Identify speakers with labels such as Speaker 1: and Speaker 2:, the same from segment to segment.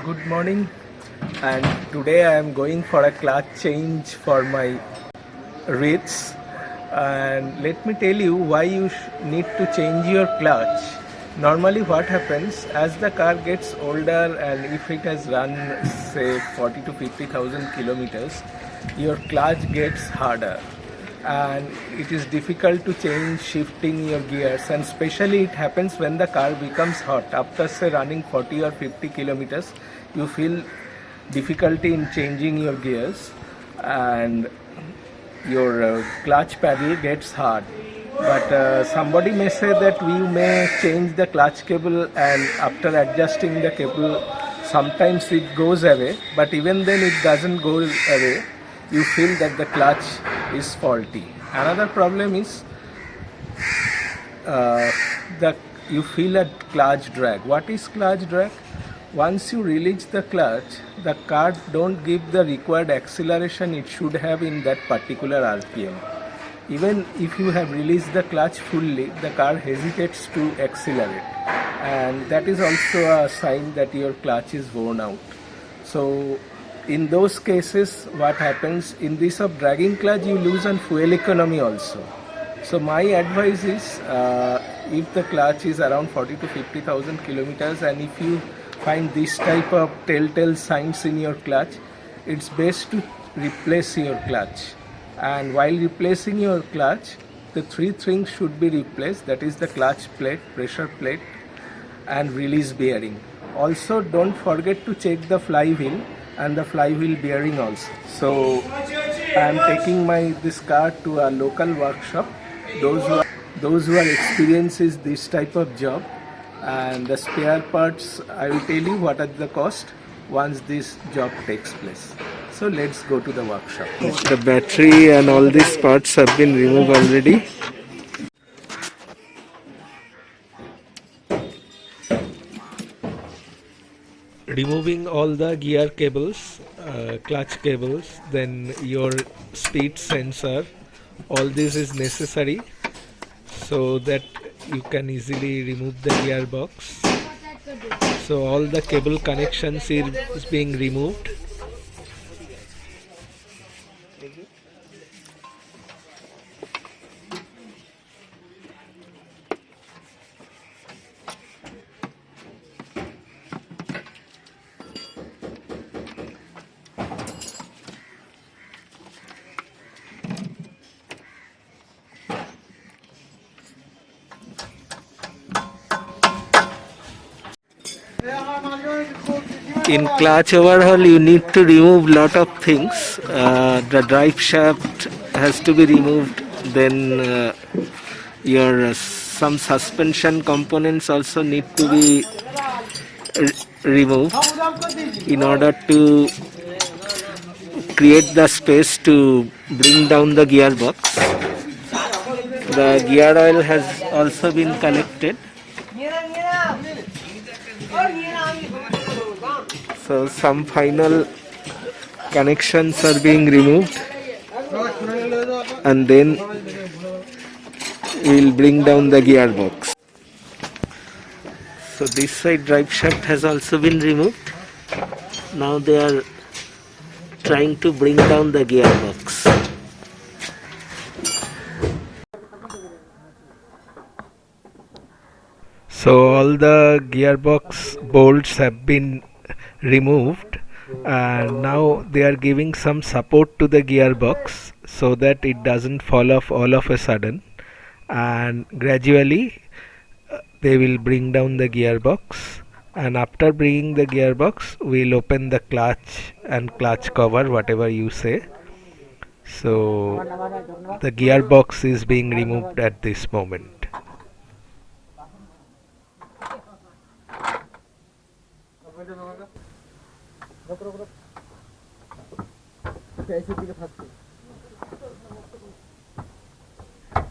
Speaker 1: Good morning, and today I am going for a clutch change for my Ritz. And let me tell you why you need to change your clutch. Normally what happens as the car gets older and if it has run say 40 to 50,000 kilometers, your clutch gets harder and it is difficult to change shifting your gears, and especially it happens when the car becomes hot. After say running 40 or 50 kilometers, you feel difficulty in changing your gears and your clutch pedal gets hard. But somebody may say that we may change the clutch cable, and after adjusting the cable sometimes it goes away, but even then it doesn't go away. You feel that the clutch is faulty. Another problem is that you feel a clutch drag. What is clutch drag? Once you release the clutch, the car don't give the required acceleration it should have in that particular RPM. Even if you have released the clutch fully, the car hesitates to accelerate, and that is also a sign that your clutch is worn out. So in those cases, what happens in this of dragging clutch, you lose on fuel economy also. So my advice is, if the clutch is around 40 to 50,000 kilometers, and if you find this type of telltale signs in your clutch, it's best to replace your clutch. And while replacing your clutch, the three things should be replaced, that is the clutch plate, pressure plate and release bearing. Also don't forget to check the flywheel and the flywheel bearing also. So I am taking this car to a local workshop, those who are experienced this type of job, and the spare parts I will tell you what are the cost once this job takes place. So let's go to the workshop. The battery and all these parts have been removed already. Removing all the gear cables, clutch cables, then your speed sensor, all this is necessary so that you can easily remove the gearbox. So all the cable connections is being removed. In clutch overhaul, you need to remove lot of things. The drive shaft has to be removed. Then your some suspension components also need to be removed in order to create the space to bring down the gearbox. The gear oil has also been collected. So some final connections are being removed, and then we will bring down the gearbox. So this side drive shaft has also been removed. Now they are trying to bring down the gearbox. So all the gearbox bolts have been removed, and now they are giving some support to the gearbox so that it doesn't fall off all of a sudden, and gradually they will bring down the gearbox, and after bringing the gearbox we'll open the clutch and clutch cover, whatever you say. So the gearbox is being removed at this moment.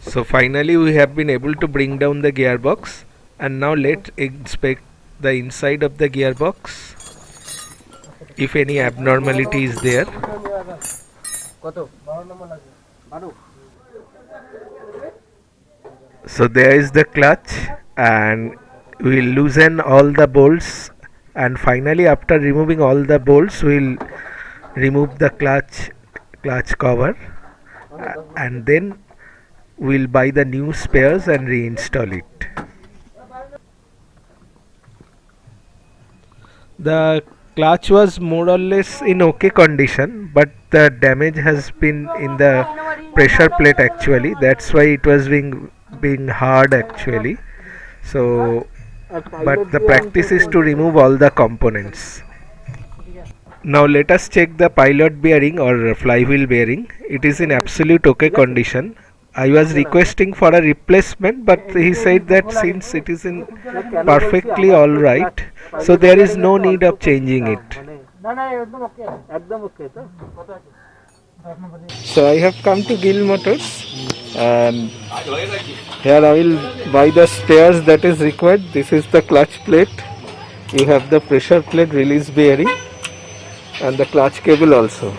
Speaker 1: So finally we have been able to bring down the gearbox, and now let's inspect the inside of the gearbox if any abnormality is there. So there is the clutch, and we will loosen all the bolts and finally after removing all the bolts we'll remove the clutch cover, and then we'll buy the new spares and reinstall it. The clutch was more or less in okay condition, but the damage has been in the pressure plate actually. That's why it was being hard actually. So, but the practice is to remove all the components. Now let us check the pilot bearing or flywheel bearing. It is in absolute okay condition. I was requesting for a replacement, but he said that since it is in perfectly alright, so there is no need of changing it. So I have come to Gill Motors, and here I will buy the spares that is required. This is the clutch plate. You have the pressure plate release bearing and the clutch cable also.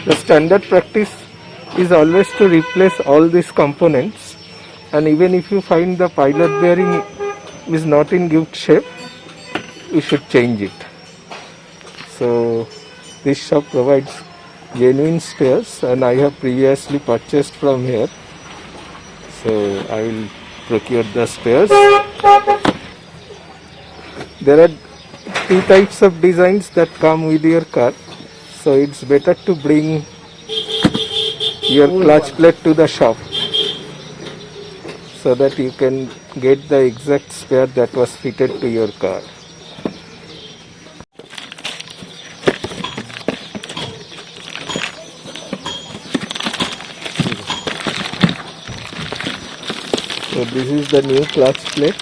Speaker 1: The standard practice is always to replace all these components, and even if you find the pilot bearing is not in good shape, you should change it. So this shop provides genuine spares, and I have previously purchased from here, so I will procure the spares. There are two types of designs that come with your car, so it's better to bring your clutch plate to the shop so that you can get the exact spare that was fitted to your car. So this is the new clutch plate.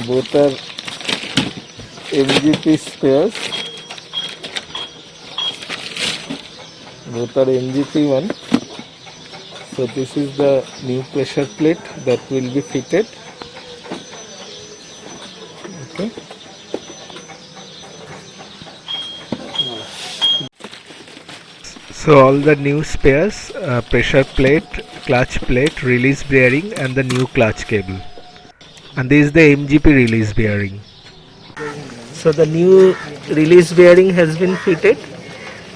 Speaker 1: Both are MGP spares. Both are MGP one. So this is the new pressure plate that will be fitted. Okay. So all the new spares, pressure plate, clutch plate, release bearing and the new clutch cable. And this is the MGP release bearing. So the new release bearing has been fitted,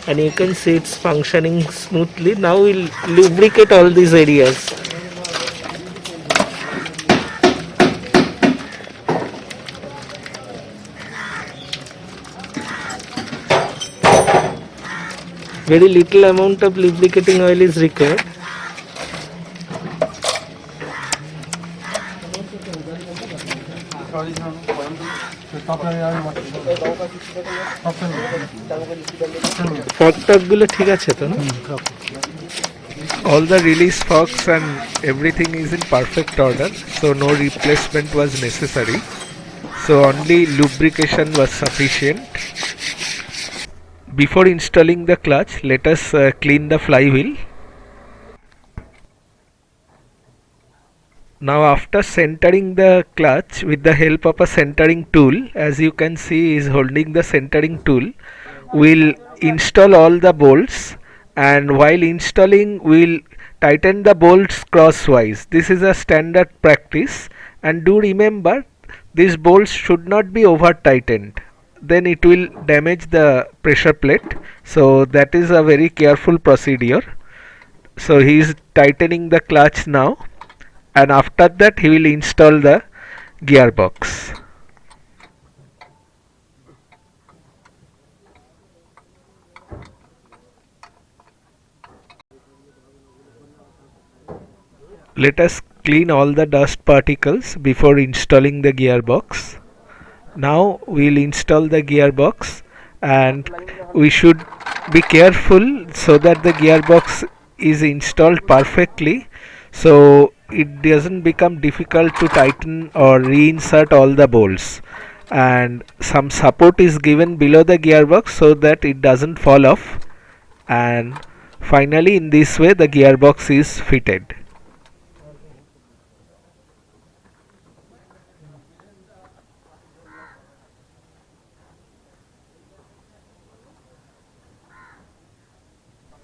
Speaker 1: and you can see it's functioning smoothly. Now we'll lubricate all these areas. Very little amount of lubricating oil is required. All the release forks and everything is in perfect order, so no replacement was necessary. So only lubrication was sufficient. Before installing the clutch, let us clean the flywheel. Now after centering the clutch with the help of a centering tool, as you can see is holding the centering tool, we'll install all the bolts, and while installing we'll tighten the bolts crosswise. This is a standard practice, and do remember these bolts should not be over tightened, then it will damage the pressure plate, so that is a very careful procedure. So he is tightening the clutch now, and after that he will install the gearbox. Let us clean all the dust particles before installing the gearbox. Now we will install the gearbox, and we should be careful so that the gearbox is installed perfectly, so it doesn't become difficult to tighten or reinsert all the bolts, and some support is given below the gearbox so that it doesn't fall off, and finally in this way the gearbox is fitted.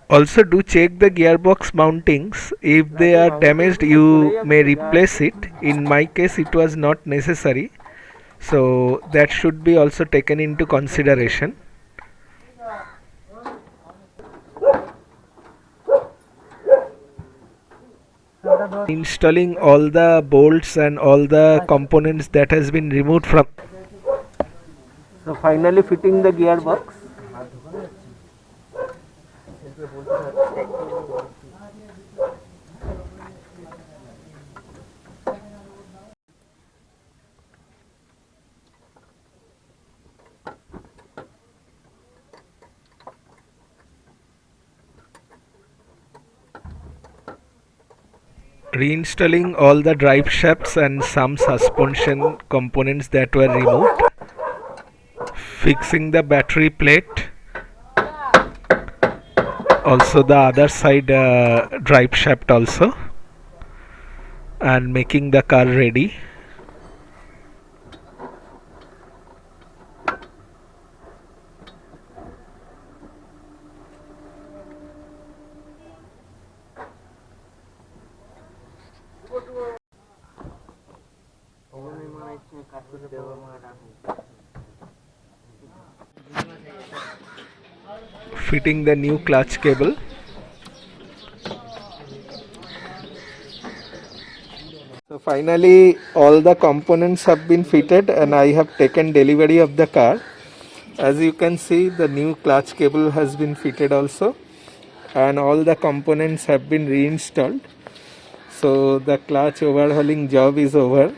Speaker 1: Also do check the gearbox mountings. If they are damaged, you may replace it. In my case it was not necessary, so that should be also taken into consideration. Installing all the bolts and all the components that has been removed from. So finally fitting the gearbox. Reinstalling all the drive shafts and some suspension components that were removed. Fixing the battery plate. Also the other side drive shaft also. And making the car ready. Fitting the new clutch cable. So finally all the components have been fitted and I have taken delivery of the car. As you can see, the new clutch cable has been fitted also and all the components have been reinstalled. So the clutch overhauling job is over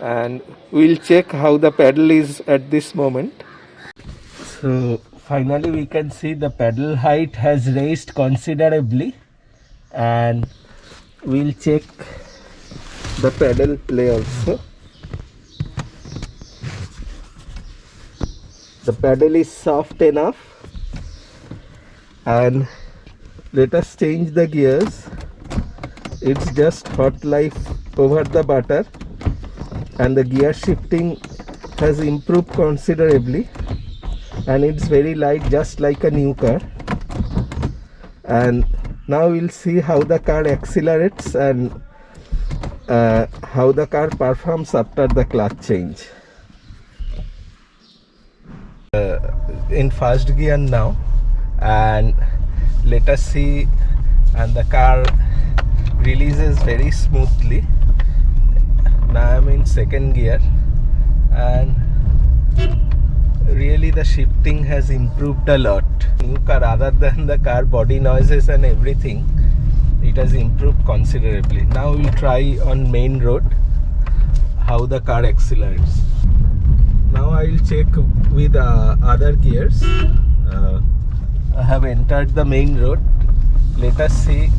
Speaker 1: and we'll check how the pedal is at this moment. So finally we can see the pedal height has raised considerably and we'll check the pedal play also. The pedal is soft enough and let us change the gears. It's just hot life over the butter and the gear shifting has improved considerably and it's very light, just like a new car. And now we'll see how the car accelerates and how the car performs after the clutch change. In first gear now, and let us see, and the car releases very smoothly. Now I'm in second gear and really the shifting has improved a lot. New car, other than the car body noises and everything, it has improved considerably. Now we'll try on main road how the car accelerates. Now I will check with other gears. I have entered the main road. Let us see.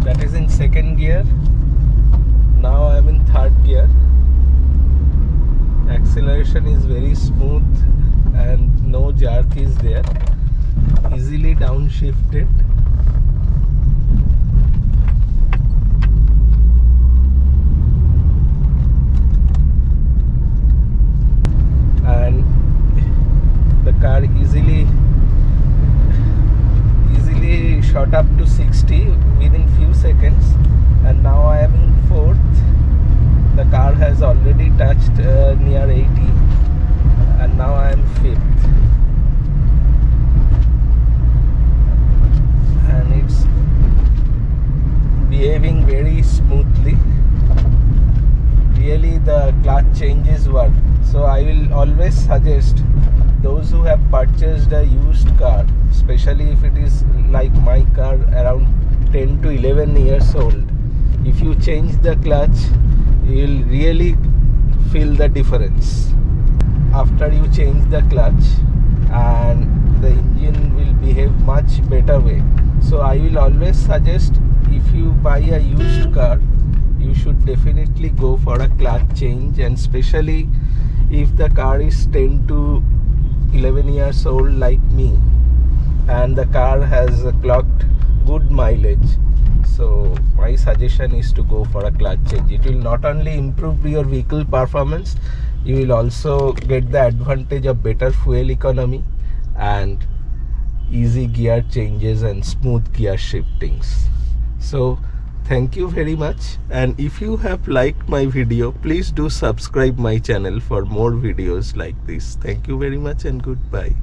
Speaker 1: That is in second gear. Now I am in third gear. Acceleration is very smooth and no jerk is there. Easily downshifted. And the car easily shot up to 60 within few seconds, and now I am in fourth. The car has already touched near 80 and now I am fifth, and it's behaving very smoothly. Really the clutch changes work. So I will always suggest those who have purchased a used car, especially if it is like my car around 10 to 11 years old, if you change the clutch, you will really feel the difference after you change the clutch, and the engine will behave much better way. So I will always suggest, if you buy a used car, you should definitely go for a clutch change, and especially if the car is 10 to 11 years old like me and the car has clocked good mileage. So my suggestion is to go for a clutch change. It will not only improve your vehicle performance, you will also get the advantage of better fuel economy and easy gear changes and smooth gear shiftings. So Thank you very much, and if you have liked my video, please do subscribe my channel for more videos like this. Thank you very much and goodbye.